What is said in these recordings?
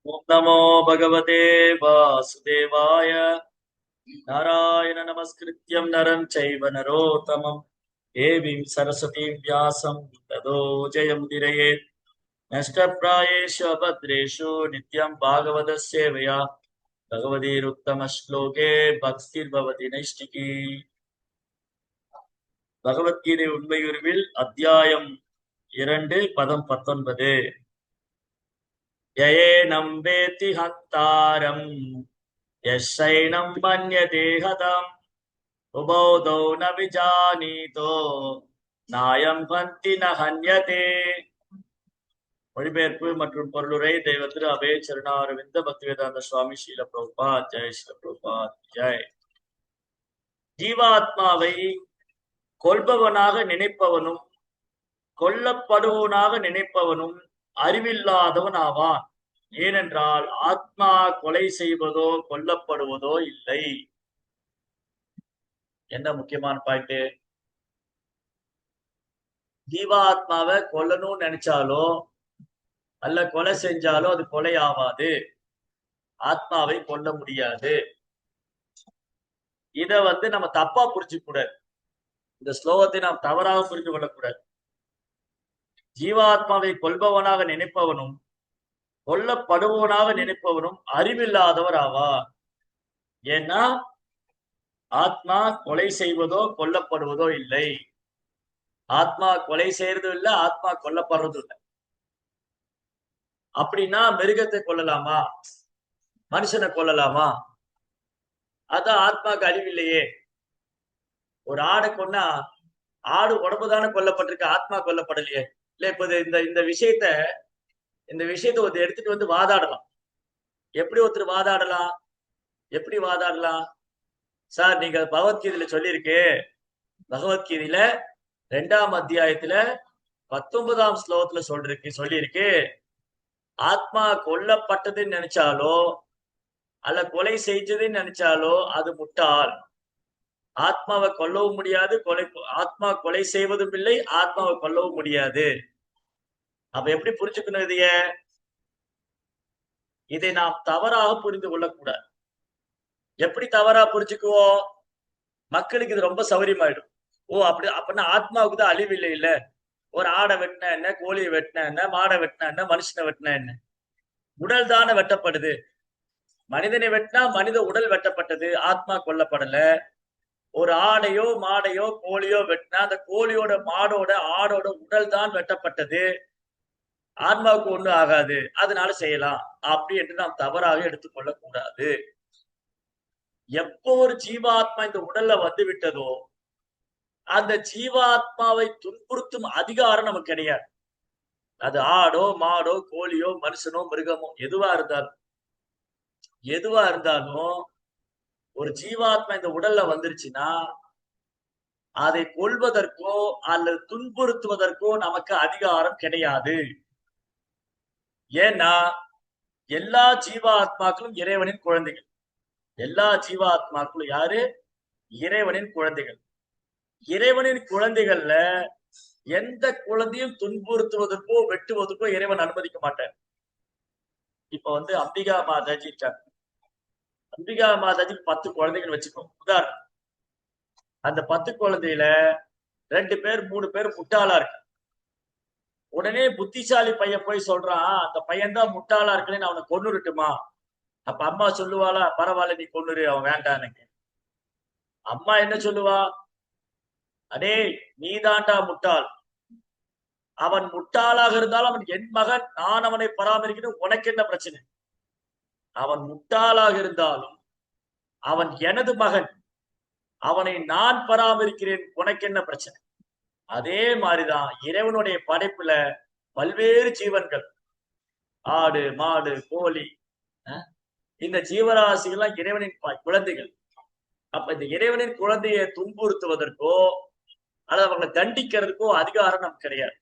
ओम नमो भगवते वासुदेवाय। नारायण नमस्कृत्यं नरं चैव नरोत्तमं देवीं सरस्वतीं व्यासं ततो जयमुदीरयेत्। नष्टप्रायेषु अभद्रेषु नित्यं भागवतस्य सेवया भगवतीरुत्तमश्लोके भक्तिर्भवति नैष्टिकी। பகவத்கீதை உண்மையுருவில் அத்தியாயம் 2 பதம் 19. யயேனம் வேத்தி ஹந்தாரம் யஸ்ஸைனம் மன்யதே ஹதம் உபௌதௌ ந விஜானீதோ நாயம் ஹந்தி ந ஹன்யதே. மொழிபெயர்ப்பு மற்றும் பொருளுரை தெய்வ திரு அபய சரணாரவிந்த பக்திவேதாந்த சுவாமி ஸ்ரீல பிரபுபாத் ஜெய் ஸ்ரீல பிரபுபாத் ஜெய். ஜீவாத்மாவை கொல்பவனாக நினைப்பவனும் கொல்லப்படுவனாக நினைப்பவனும் அறிவில்லாதவன் ஆவான். ஏனென்றால் ஆத்மா கொலை செய்வதோ கொல்லப்படுவதோ இல்லை. என்ன முக்கியமான பாயிண்ட்? ஜீவாத்மாவை கொல்லணும்னு நினைச்சாலோ அல்ல கொலை செஞ்சாலோ அது கொலை ஆகாது. ஆத்மாவை கொல்ல முடியாது. இத நம்ம தப்பா புரிஞ்சுக்க கூடாது. இந்த ஸ்லோகத்தை நாம் தவறாக புரிந்து கொள்ளக்கூடாது. ஜீவாத்மாவை கொல்பவனாக நினைப்பவனும் கொல்லப்படுபவனாக நினைப்பவனும் அறிவில்லாதவர் ஆவார். ஏன்னா ஆத்மா கொலை செய்வதோ கொல்லப்படுவதோ இல்லை. ஆத்மா கொலை செய்யறதும் இல்லை, ஆத்மா கொல்லப்படுறதும் இல்லை. அப்படின்னா மிருகத்தை கொல்லலாமா, மனுஷனை கொல்லலாமா? அதான் ஆத்மாக்கு அறிவில்லையே. ஒரு ஆடை கொன்னா ஆடு உடம்புதானே கொல்லப்பட்டிருக்கு, ஆத்மா கொல்லப்படலையே. இல்ல இப்ப இந்த விஷயத்த ஒருத்தர் எடுத்துட்டு வாதாடலாம். எப்படி ஒருத்தர் வாதாடலாம்? எப்படி வாதாடலாம்? சார், நீங்க பகவத்கீதையில சொல்லியிருக்கு, பகவத்கீதையில 2ஆம் அத்தியாயத்துல 19ஆம் ஸ்லோகத்துல சொல்லியிருக்கு, ஆத்மா கொல்லப்பட்டதுன்னு நினைச்சாலோ அல்ல கொலை செஞ்சதுன்னு நினைச்சாலோ அது முட்டாள். ஆத்மாவை கொல்லவும் முடியாது, ஆத்மா கொலை செய்வதும் இல்லை, ஆத்மாவை கொல்லவும் முடியாது. அப்ப எப்படி புரிஞ்சுக்கணும்? இதை நாம் தவறாக புரிந்து கொள்ளக்கூடாது. எப்படி தவறா புரிஞ்சுக்குவோம்? மக்களுக்கு இது ரொம்ப சௌரியமாயிடும். அப்படின்னா ஆத்மாவுக்கு தான் அழிவு இல்லை. இல்ல, ஒரு ஆடை வெட்டினா என்ன, கோழியை வெட்டினா என்ன, மாடை வெட்டினா என்ன, மனுஷனை வெட்டினா என்ன? உடல் தானே வெட்டப்படுது. மனிதனை வெட்டினா மனித உடல் வெட்டப்பட்டது, ஆத்மா கொல்லப்படல. ஒரு ஆடையோ மாடையோ கோழியோ வெட்டினா அந்த கோழியோட மாடோட ஆடோட உடல் தான் வெட்டப்பட்டது, ஆத்மாவுக்கு ஒண்ணு ஆகாது, அதனால செய்யலாம் அப்படி என்று நாம் தவறாக எடுத்துக்கொள்ள கூடாது. எப்போ ஒரு ஜீவாத்மா இந்த உடல்ல வந்து விட்டதோ அந்த ஜீவாத்மாவை துன்புறுத்தும் அதிகாரம் நமக்கு கிடையாது. அது ஆடோ மாடோ கோழியோ மனுஷனோ மிருகமோ எதுவா இருந்தாலும் ஒரு ஜீவாத்மா இந்த உடல்ல வந்துருச்சுன்னா அதை கொல்வதற்கோ அல்லது துன்புறுத்துவதற்கோ நமக்கு அதிகாரம் கிடையாது. ஏன்னா எல்லா ஜீவாத்மாக்களும் இறைவனின் குழந்தைகள். எல்லா ஜீவாத்மாக்களும் யாரு? இறைவனின் குழந்தைகள். இறைவனின் குழந்தைகள்ல எந்த குழந்தையும் துன்புறுத்துவதற்கோ வெட்டுவதற்கோ இறைவன் அனுமதிக்க மாட்டார். இப்ப அம்பிகா மாதாஜி இருக்காங்க. அம்பிகா மாதாஜி 10 குழந்தைகள் வச்சுக்கோங்க உதாரணம். அந்த 10 குழந்தையில 2 பேர் 3 பேர் முட்டாளா இருக்கு. உடனே புத்திசாலி பையன் போய் சொல்றான், அந்த பையன்தான் முட்டாளா இருக்குன்னு அவனை கொன்னுருட்டுமா? அப்ப அம்மா சொல்லுவாளா, பரவாயில்ல நீ கொன்னுரு, அவன் வேண்டான்னு? அம்மா என்ன சொல்லுவா? அடே நீதாண்டா முட்டாள், அவன் முட்டாளாக இருந்தாலும் அவன் என் மகன், நான் அவனை பராமரிக்கணும், உனக்கு என்ன பிரச்சனை? அவன் முட்டாளாக இருந்தாலும் அவன் எனது மகன், அவனை நான் பராமரிக்கிறேன், உனக்கு என்ன பிரச்சனை? அதே மாதிரிதான் இறைவனுடைய படைப்புல பல்வேறு ஜீவன்கள், ஆடு மாடு கோழி, இந்த ஜீவராசிகள்லாம் இறைவனின் குழந்தைகள். அப்ப இந்த இறைவனின் குழந்தையை துன்புறுத்துவதற்கோ அல்லது அவங்களை தண்டிக்கிறதுக்கோ அதிகாரம் நமக்கு கிடையாது.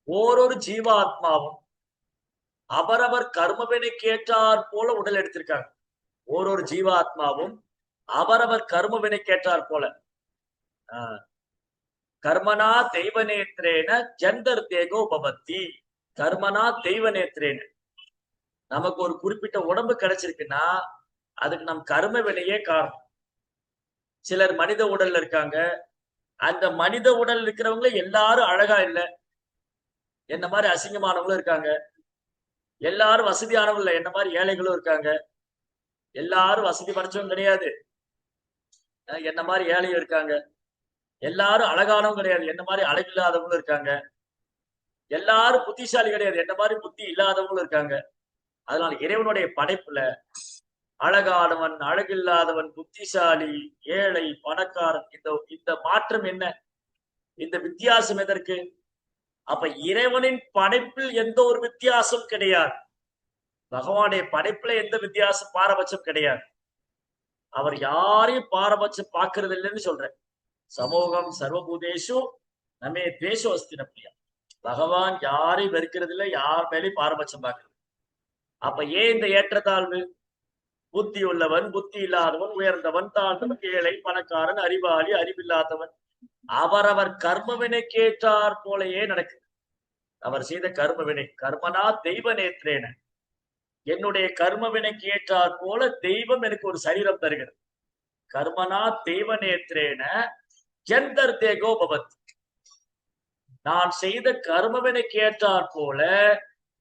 ஓரொரு ஜீவாத்மாவும் அவரவர் கர்மவினைக்கு ஏற்றாற் போல உடல் எடுத்திருக்காங்க. ஓரொரு ஜீவாத்மாவும் அவரவர் கர்மவினைக்கு ஏற்றாற் போல. கர்மனா தெய்வ நேத்திரேன ஜந்தர் தேகோ பவத்தி. கர்மனா தெய்வ நேத்திரேன, நமக்கு ஒரு குறிப்பிட்ட உடம்பு கிடைச்சிருக்குன்னா அதுக்கு நம் கர்ம வினையே காரணம். சிலர் மனித உடல்ல இருக்காங்க. அந்த மனித உடல் இருக்கிறவங்க எல்லாரும் அழகா இல்ல, என்ன மாதிரி அசிங்கமானவங்களும் இருக்காங்க. எல்லாரும் வசதியானவங்க இல்ல, என்ன மாதிரி ஏழைகளும் இருக்காங்க. எல்லாரும் வசதி படைச்சவங்க கிடையாது, என்ன மாதிரி ஏழையும் இருக்காங்க. எல்லாரும் அழகானவங்க கிடையாது, என்ன மாதிரி அழகில்லாதவங்களும் இருக்காங்க. எல்லாரும் புத்திசாலி கிடையாது, என்ன மாதிரி புத்தி இல்லாதவங்களும் இருக்காங்க. அதனால இறைவனுடைய படைப்புல அழகானவன், அழகில்லாதவன், புத்திசாலி, ஏழை, பணக்காரன், இந்த இந்த மாற்றம் என்ன? இந்த வித்தியாசம் எதற்கு? அப்ப இறைவனின் படைப்பில் எந்த ஒரு வித்தியாசம் கிடையாது. பகவானுடைய படைப்புல எந்த வித்தியாசம் பாரபட்சம் கிடையாது. அவர் யாரையும் பாரபட்சம் பார்க்கறது இல்லைன்னு சொல்றேன். சமூகம் சர்வபூதேஷு நமே தேசோ அஸ்தினப்பிரியா. பகவான் யாரையும் வெறுக்கிறது இல்லை, யார் மேலேயும் பாரபட்சம் பார்க்கறது. அப்ப ஏன் இந்த ஏற்றத்தாழ்வு? புத்தி உள்ளவன், புத்தி இல்லாதவன், உயர்ந்தவன், தாழ்ந்தவன், ஏழை, பணக்காரன், அறிவாளி, அறிவில்லாதவன், அவரவர் கர்மவினை கேட்டார் போலயே நடக்குது. அவர் செய்த கர்மவினை கர்மனா தெய்வ நேற்றேன, என்னுடைய கர்மவினைக்கு ஏற்றார் போல தெய்வம் எனக்கு ஒரு சரீரம் தருகிறது. கர்மனா தெய்வ நேற்றேன ஜந்தர் தேகோ பவத். நான் செய்த கர்மவினைக்கு ஏற்றார் போல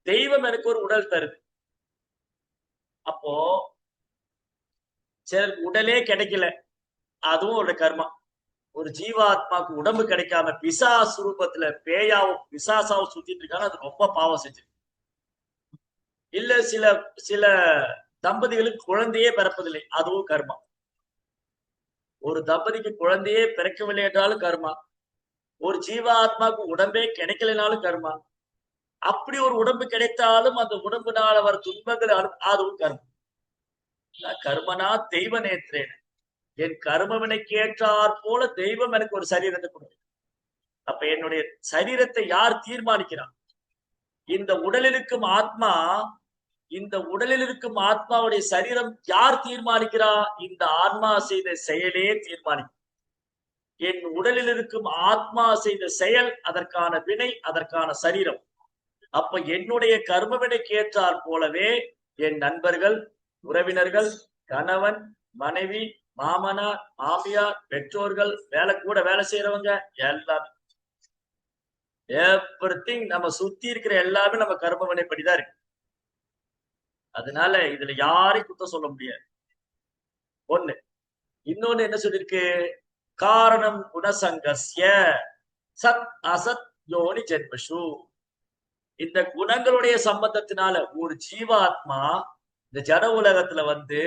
தெய்வம் எனக்கு ஒரு உடல் தருது. அப்போ சிலருக்கு உடலே கிடைக்கல, அதுவும் ஒரு கர்மா. ஒரு ஜீவாத்மாக்கு உடம்பு கிடைக்காம பிசாசு ரூபத்துல பேயாவும் பிசாசாவும் சுத்திட்டு இருக்காங்க, அது ரொம்ப பாவம் செஞ்சு. இல்ல சில சில தம்பதிகளுக்கு குழந்தையே பிறப்பதில்லை, அதுவும் கர்மா. ஒரு தம்பதிக்கு குழந்தையே பிறக்கவில்லை என்றாலும் கர்மா. ஒரு ஜீவாத்மாவுக்கு உடம்பே கிடைக்கலைனாலும் கர்மா. அப்படி ஒரு உடம்பு கிடைத்தாலும் அந்த உடம்புனால வர துன்பங்கள் அதுவும் கர்மம். கர்மனா தெய்வ நேற்றேன், என் கர்மவினைக்கு ஏற்றாற் போல தெய்வம் எனக்கு ஒரு சரீரத்தை கொடுக்கும். அப்ப என்னுடைய சரீரத்தை யார் தீர்மானிக்கிறான்? இந்த உடலில் இருக்கும் ஆத்மா, இந்த உடலில் இருக்கும் ஆத்மாவுடைய சரீரம் யார் தீர்மானிக்கிறா? இந்த ஆத்மா செய்த செயலே தீர்மானிக்கும். என் உடலில் இருக்கும் ஆத்மா செய்த செயல், அதற்கான வினை, அதற்கான சரீரம். அப்ப என்னுடைய கர்மவினைக்கு ஏற்றாற் போலவே என் நண்பர்கள், உறவினர்கள், கணவன், மனைவி, மாமனார், மாமியார், பெற்றோர்கள், வேலை செய்யறவங்க எல்லாமே, எவ்ரிதிங் நம்ம சுத்தி இருக்கிற எல்லாமே நம்ம கர்ம வினைப்படிதான் இருக்கு. அதனால இதுல யாரையும் குத்தம் சொல்ல முடியாது. ஒண்ணு. இன்னொன்னு என்ன சொல்லிருக்கு? காரணம் குணசங்கஸ்ய சத் அசத் யோனி ஜென்மஷு. இந்த குணங்களுடைய சம்பந்தத்தினால ஒரு ஜீவாத்மா இந்த ஜட உலகத்துல வந்து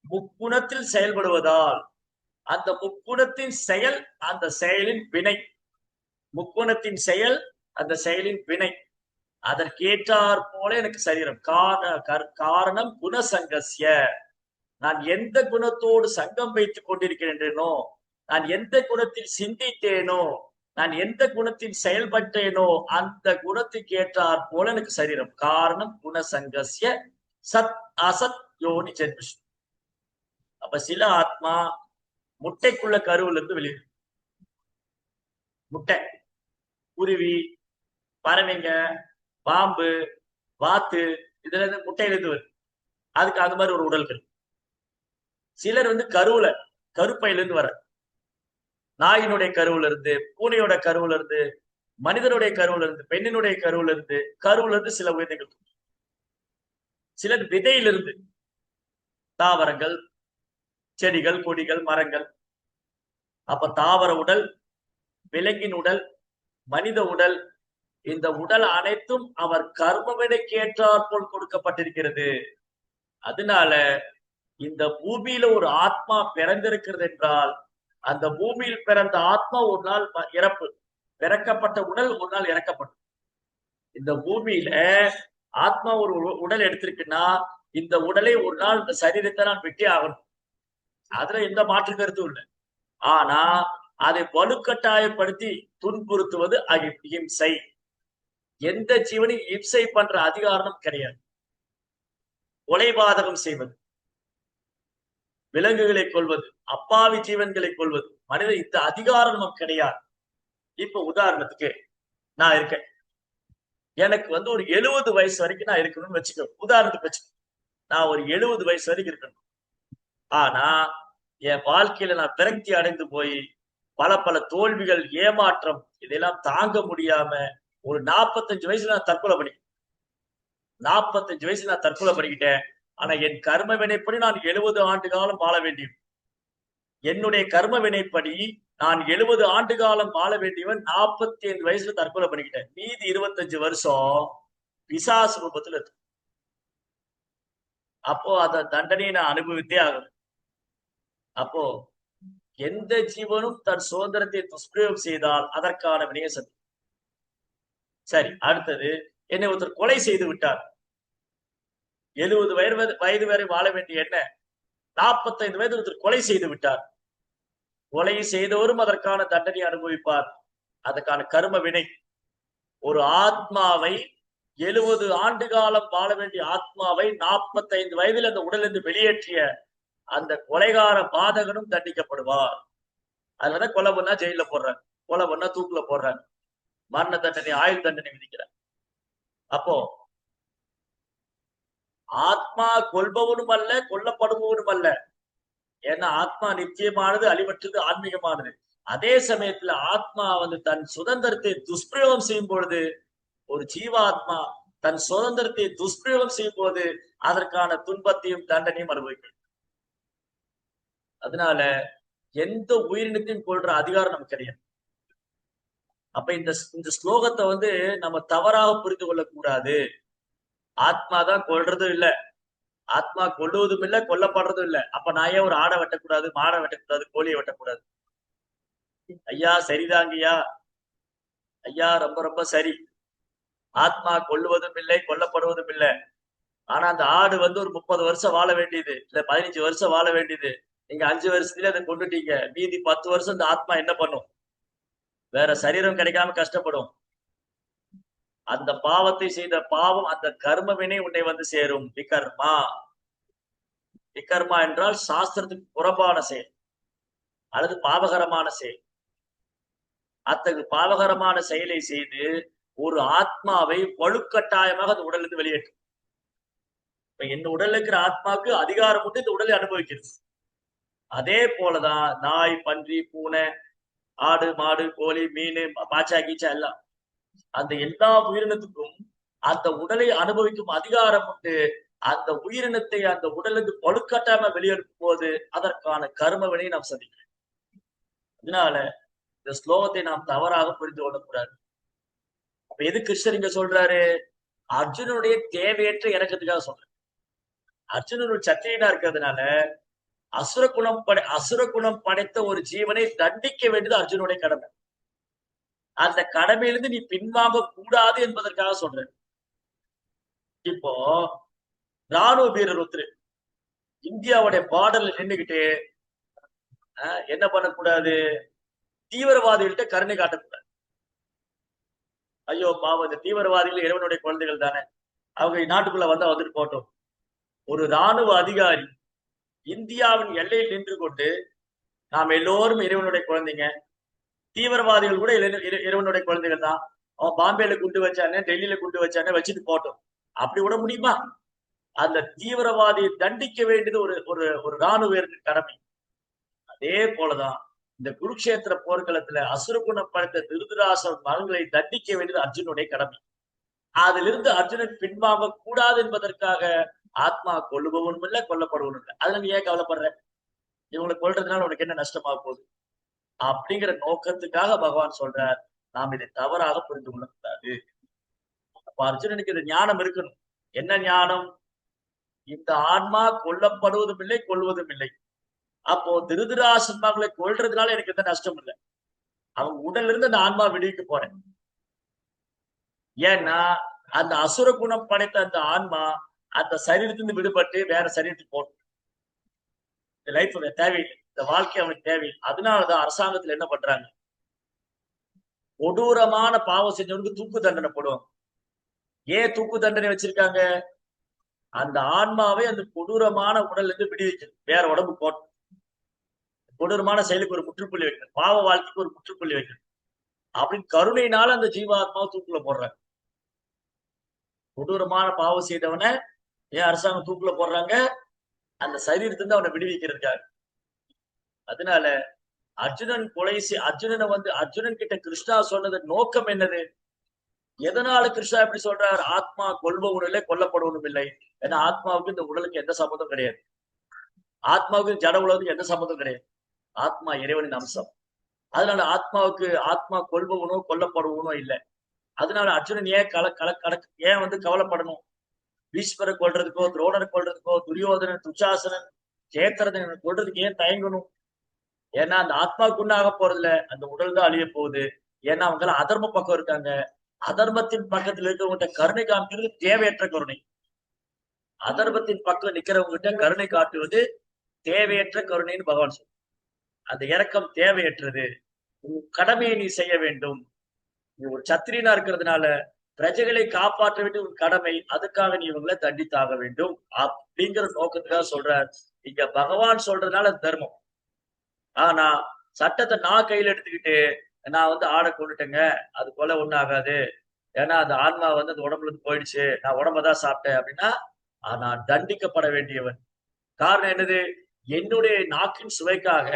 முக்குணத்தில் செயல்படுவதால் அந்த முக்குணத்தின் செயல், அந்த செயலின் வினை. முக்குணத்தின் செயல், அந்த செயலின் வினை. அதற்கேற்றாற் போல எனக்கு சரீரம். காரணம் குணசங்கஸ்ய. நான் எந்த குணத்தோடு சங்கம் வைத்துக் கொண்டிருக்கிறேனோ, நான் எந்த குணத்தில் சிந்தித்தேனோ, நான் எந்த குணத்தில் செயல்பட்டேனோ அந்த குணத்துக்கு ஏற்றாற் போல எனக்கு சரீரம். காரணம் குணசங்கஸ்ய சத் அசத் யோனி ஜென்மஷு. அப்ப சில ஆத்மா முட்டைக்குள்ள கருவுல இருந்து வெளியே, முட்டை, குருவி, பறவைங்க, பாம்பு, வாத்து, இதுல இருந்து முட்டையில இருந்து வருது. அதுக்கு அந்த மாதிரி ஒரு உடல்கள். சிலர் வந்து கருவுல, கருப்பையில இருந்து வர, நாயினுடைய கருவுல இருந்து, பூனையோட கருவுல இருந்து, மனிதனுடைய கருவுல இருந்து, பெண்ணினுடைய கருவுல இருந்து சில உயிரினங்கள். சிலர் விதையிலிருந்து, தாவரங்கள், செடிகள், கொடிகள், மரங்கள். அப்ப தாவர உடல், விலங்கின் உடல், மனித உடல், இந்த உடல் அனைத்தும் அவர் கர்மவினைக்கு ஏற்றாற் போல் கொடுக்கப்பட்டிருக்கிறது. அதனால இந்த பூமியில ஒரு ஆத்மா பிறந்திருக்கிறது என்றால் அந்த பூமியில் பிறந்த ஆத்மா ஒரு நாள் இறப்பு, பிறக்கப்பட்ட உடல் ஒரு நாள் இறக்கப்படும். இந்த பூமியில ஆத்மா ஒரு உடல் எடுத்திருக்குன்னா இந்த உடலை ஒரு நாள், இந்த சரீரத்தை நான் வெட்டி ஆகணும். அதுல எந்த மாற்று கருத்தும் இல்லை. ஆனா அதை வலுக்கட்டாயப்படுத்தி துன்புறுத்துவது அகிம்சை. எந்த ஜீவனையும் இம்சை பண்ற அதிகாரம் கிடையாது. கொலைபாதகம் செய்வது, விலங்குகளை கொள்வது, அப்பாவி ஜீவன்களை கொள்வது, மனித இந்த அதிகாரம் நமக்கு கிடையாது. இப்ப உதாரணத்துக்கு நான் இருக்கேன், எனக்கு வந்து ஒரு 70 வயசு வரைக்கும் நான் இருக்கணும்னு வச்சுக்கோ, உதாரணத்துக்கு வச்சுக்கோ. நான் ஒரு 70 வயசு வரைக்கும் இருக்கணும். ஆனா என் வாழ்க்கையில நான் விரக்தி அடைந்து போய் பல பல தோல்விகள், ஏமாற்றம் இதெல்லாம் தாங்க முடியாம ஒரு 45 வயசுல நான் தற்கொலை பண்ணி 45 வயசுல நான் தற்கொலை பண்ணிக்கிட்டேன். ஆனா என் கர்ம வினைப்படி நான் 70 ஆண்டு காலம் வாழ வேண்டியது. என்னுடைய கர்ம வினைப்படி நான் 70 ஆண்டு காலம் வாழ வேண்டியவன் 45 வயசுல தற்கொலை பண்ணிக்கிட்டேன். மீதி 25 வருஷம் பிசாசு ரூபத்துல இருக்கு. அப்போ அத தண்டனையை நான் அனுபவித்தே ஆகணும். அப்போ எந்த ஜீவனும் தன் சுதந்திரத்தை துஷ்பிரயோகம் செய்தால் அதற்கான வினையை சந்திக்கும். சரி, அடுத்தது என்னை ஒருத்தர் கொலை செய்து விட்டார். 70 வயது வரை வாழ வேண்டிய என்ன 45 வயது ஒருத்தர் கொலை செய்து விட்டார். கொலை செய்தவரும் அதற்கான தண்டனை அனுபவிப்பார். அதற்கான கர்ம வினை. ஒரு ஆத்மாவை 70 ஆண்டு காலம் வாழ வேண்டிய ஆத்மாவை 45 வயதில் அந்த உடலிருந்து வெளியேற்றிய அந்த கொலைகார பாதகனும் தண்டிக்கப்படுவார். அதுலதான் கொலை பண்ணா ஜெயில போடுறாங்க, கொலை பண்ணா தூக்குல போடுறாங்க, மரண தண்டனை, ஆயுள் தண்டனை விதிக்கிறாங்க. அப்போ ஆத்மா கொல்பவனும் அல்ல, கொல்லப்படுபவனும் அல்ல. ஏன்னா ஆத்மா நிச்சயமானது, அழிவற்றது, ஆன்மீகமானது. அதே சமயத்துல ஆத்மா வந்து தன் சுதந்திரத்தை துஷ்பிரயோகம் செய்யும் பொழுது, ஒரு ஜீவாத்மா தன் சுதந்திரத்தை துஷ்பிரயோகம் செய்யும் போது அதற்கான துன்பத்தையும் தண்டனையும் அனுபவிக்கும். அதனால எந்த உயிரினத்தையும் கொள்ற அதிகாரம் நமக்கு கிடையாது. அப்ப இந்த ஸ்லோகத்தை வந்து நம்ம தவறாக புரிந்து கொள்ளக்கூடாது. ஆத்மா தான் கொல்றதும் இல்ல, ஆத்மா கொல்லுவதும் இல்ல, கொல்லப்படுறதும் இல்ல. அப்ப நான் ஏன் ஒரு ஆடை வெட்டக்கூடாது, மாடை வெட்டக்கூடாது, கோழியை வெட்டக்கூடாது? ஐயா சரிதாங்கய்யா, ஐயா ரொம்ப ரொம்ப சரி. ஆத்மா கொல்லுவதும் இல்லை, கொல்லப்படுவதும் இல்லை. ஆனா அந்த ஆடு வந்து ஒரு 30 வருஷம் வாழ வேண்டியது, இல்ல 15 வருஷம் வாழ வேண்டியது. நீங்க 5 வருஷத்துல அதை கொண்டுட்டீங்க. மீதி 10 வருஷம் இந்த ஆத்மா என்ன பண்ணும்? வேற சரீரம் கிடைக்காம கஷ்டப்படும். அந்த பாவத்தை செய்த பாவம், அந்த கர்ம வினை உன்னை வந்து சேரும். விகர்மா. விகர்மா என்றால் சாஸ்திரத்துக்கு புறம்பான செயல் அல்லது பாவகரமான செயல். அத்தகைய பாவகரமான செயலை செய்து ஒரு ஆத்மாவை வலுக்கட்டாயமாக அந்த உடலிருந்து வெளியேற்றும். இப்ப இந்த உடல்ல இருக்கிற ஆத்மாவுக்கு அதிகாரம் உண்டு இந்த உடலை அனுபவிக்கிறது. அதே போலதான் நாய், பன்றி, பூனை, ஆடு, மாடு, கோழி, மீன், பாச்சா, கீச்சா எல்லாம் அந்த எல்லா உயிரினத்துக்கும் அந்த உடலை அனுபவிக்கும் அதிகாரம் உண்டு. அந்த உயிரினத்தை அந்த உடலுக்கு வலுக்கட்டாம வெளியெடுக்கும் போது அதற்கான கர்மவினை நாம் சந்திக்கிறோம். அதனால இந்த ஸ்லோகத்தை நாம் தவறாக புரிந்து கொள்ளக்கூடாது. அப்ப எது கிருஷ்ணர் இங்க சொல்றாரு? அர்ஜுனனுடைய தேவையற்ற இறக்கத்துக்காக சொல்றாரு. அர்ஜுனன் ஒரு சத்திரியனா இருக்கிறதுனால அசுர குணம் படைத்த ஒரு ஜீவனை தண்டிக்க வேண்டியது அர்ஜுனுடைய கடமை. அந்த கடமையிலிருந்து நீ பின்வாங்க கூடாது என்பதற்காக சொல்றேன். இப்போ ராணுவ வீரர் ஒருத்தர் இந்தியாவுடைய பார்டர்ல நின்றுகிட்டு என்ன பண்ணக்கூடாது? தீவிரவாதிகள்கிட்ட கருணை காட்டக்கூடாது. ஐயோ பாவம், இந்த தீவிரவாதிகள் இறைவனுடைய குழந்தைகள் தானே, அவங்க நாட்டுக்குள்ள வந்தா வந்துட்டு போட்டோம். ஒரு ராணுவ அதிகாரி இந்தியாவின் எல்லையில் நின்று கொண்டு நாம் எல்லோரும் இறைவனுடைய குழந்தைங்க, தீவிரவாதிகள் கூட இறைவனுடைய குழந்தைகள் தான், அவன் பாம்பேல குண்டு வச்சானே, டெல்லியில குண்டு வச்சானே, வச்சுட்டு போட்டோம். அப்படி விட முடியுமா? அந்த தீவிரவாதியை தண்டிக்க வேண்டியது ஒரு ஒரு ஒரு ராணுவருக்கு கடமை. அதே போலதான் இந்த குருக்ஷேத்திர போர்க்களத்துல அசுரகுணம் படைத்த திருதராசர் மகன்களை தண்டிக்க வேண்டியது அர்ஜுனுடைய கடமை. அதிலிருந்து அர்ஜுனன் பின்வாங்க கூடாது என்பதற்காக ஆத்மா கொல்லுபவனும் இல்ல, கொல்லப்படுவனும் இல்லை. அதுல நீ ஏன் கவலைப்படுற? இவங்களை கொல்றதுனால உனக்கு என்ன நஷ்டமா போகுது? அப்படிங்கிற நோக்கத்துக்காக பகவான் சொல்றார். நாம் இதை தவறாக புரிந்து கொள்ளக்கூடாது. அப்ப அர்ஜுனனுக்கு இந்த ஞானம் இருக்கணும். என்ன ஞானம்? இந்த ஆன்மா கொல்லப்படுவதும் இல்லை, கொள்வதும் இல்லை. அப்போ திருதராசன்மார்களை கொல்றதுனால எனக்கு எந்த நஷ்டம் இல்லை. அவங்க உடல்ல இருந்து அந்த ஆன்மா விடுவிக்க போறேன். ஏன்னா அந்த அசுர குணம் படைத்த அந்த ஆன்மா அந்த சரீரத்திலிருந்து விடுபட்டு வேற சரீரத்துக்கு போகணும். இந்த லைஃப் தேவையில்லை, இந்த வாழ்க்கை அவனுக்கு தேவையில்லை. அதனாலதான் அரசாங்கத்துல என்ன பண்றாங்க? கொடூரமான பாவம் செஞ்சவனுக்கு தூக்கு தண்டனை போடுவாங்க. ஏன் தூக்கு தண்டனை வச்சிருக்காங்க? அந்த ஆன்மாவை அந்த கொடூரமான உடல்ல இருந்து விடுவிக்கணும், வேற உடம்பு போட்டணும். கொடூரமான செயலுக்கு ஒரு முற்றுப்புள்ளி வைக்கணும், பாவ வாழ்க்கைக்கு ஒரு முற்றுப்புள்ளி வைக்கணும் அப்படின்னு கருணையினால அந்த ஜீவாத்மாவை தூக்குல போடுறாங்க. கொடூரமான பாவம் செய்தவனை ஏன் அரசாங்கம் தூக்குல போடுறாங்க? அந்த சரீரத்திலிருந்து அவனை விடுவிக்கிறதுக்காக. அதனால அர்ஜுனன் கிட்ட கிருஷ்ணா சொன்னது நோக்கம் என்னது? எதனால கிருஷ்ணா எப்படி சொல்றார்? ஆத்மா கொல்பவனும் இல்லை, கொல்லப்படுவனும் இல்லை. ஏன்னா ஆத்மாவுக்கு இந்த உடலுக்கு எந்த சம்மந்தம் கிடையாது. ஆத்மாவுக்கு ஜட உலகத்துக்கு எந்த சம்மந்தம் கிடையாது. ஆத்மா இறைவனின் அம்சம். அதனால ஆத்மா கொல்பவனோ கொல்லப்படுவனோ இல்லை. அதனால அர்ஜுனன் ஏன் ஏன் கவலைப்படணும்? பீஷ்மரை கொல்றதுக்கோ, துரோணரை கொல்றதுக்கோ, துரியோதனன், துச்சாசனன், ஜெயத்ரதன் கொல்றதுக்கு ஏன் தயங்கணும்? ஏன்னா அந்த ஆத்மாவுக்கு ஒண்ணு ஆக போறது இல்ல, அந்த உடல் தான் அழிய போகுது. ஏன்னா அவங்க எல்லாம் அதர்ம பக்கம் இருக்காங்க. அதர்மத்தின் பக்கத்துல இருக்கிறவங்க கருணை காமிக்கிறது தேவையற்ற கருணை. அதர்மத்தின் பக்கம் நிக்கிறவங்க கிட்ட கருணை காட்டுவது தேவையற்ற கருணைன்னு பகவான் சொல்ற. அந்த இரக்கம் தேவையற்றது. உன் கடமையை நீ செய்ய வேண்டும். நீ ஒரு சத்திரியனா இருக்கிறதுனால பிரஜைகளை காப்பாற்ற வேண்டிய ஒரு கடமை. அதுக்காக நீ இவங்களை தண்டித்தாக வேண்டும் அப்படிங்கிற நோக்கத்துக்காக சொல்றார். இங்க பகவான் சொல்றதுனால தர்மம். ஆனா சட்டத்தை நான் கையில எடுத்துக்கிட்டு நான் ஆடை கொண்டுட்டேங்க, அது கொலை ஒண்ணு ஆகாது, ஏன்னா அந்த ஆன்மா அந்த உடம்புல இருந்து போயிடுச்சு, நான் உடம்பதான் சாப்பிட்டேன் அப்படின்னா நான் தண்டிக்கப்பட வேண்டியவன். காரணம் என்னது? என்னுடைய நாக்கின் சுவைக்காக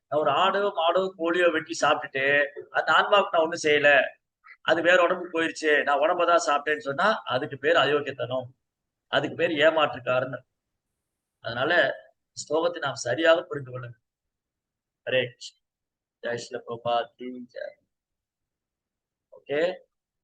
நான் ஒரு ஆடோ மாடோ கோழியோ வெட்டி சாப்பிட்டுட்டு அந்த ஆன்மாவுக்கு நான் ஒண்ணும் செய்யல, அது வேற உடம்புக்கு போயிருச்சு, நான் உடம்பதான் சாப்பிட்டேன்னு சொன்னா அதுக்கு பேர் அயோக்கியத்தனம், அதுக்கு பேர் ஏமாற்றுக்காரன். அதனால ஸ்லோகத்தை நாம் சரியாக புரிந்து கொள்ளுங்க. ஹரே கிருஷ்ண. ஜெய் ஸ்ரீல பிரபுபாத் கி ஜெய். ஓகே.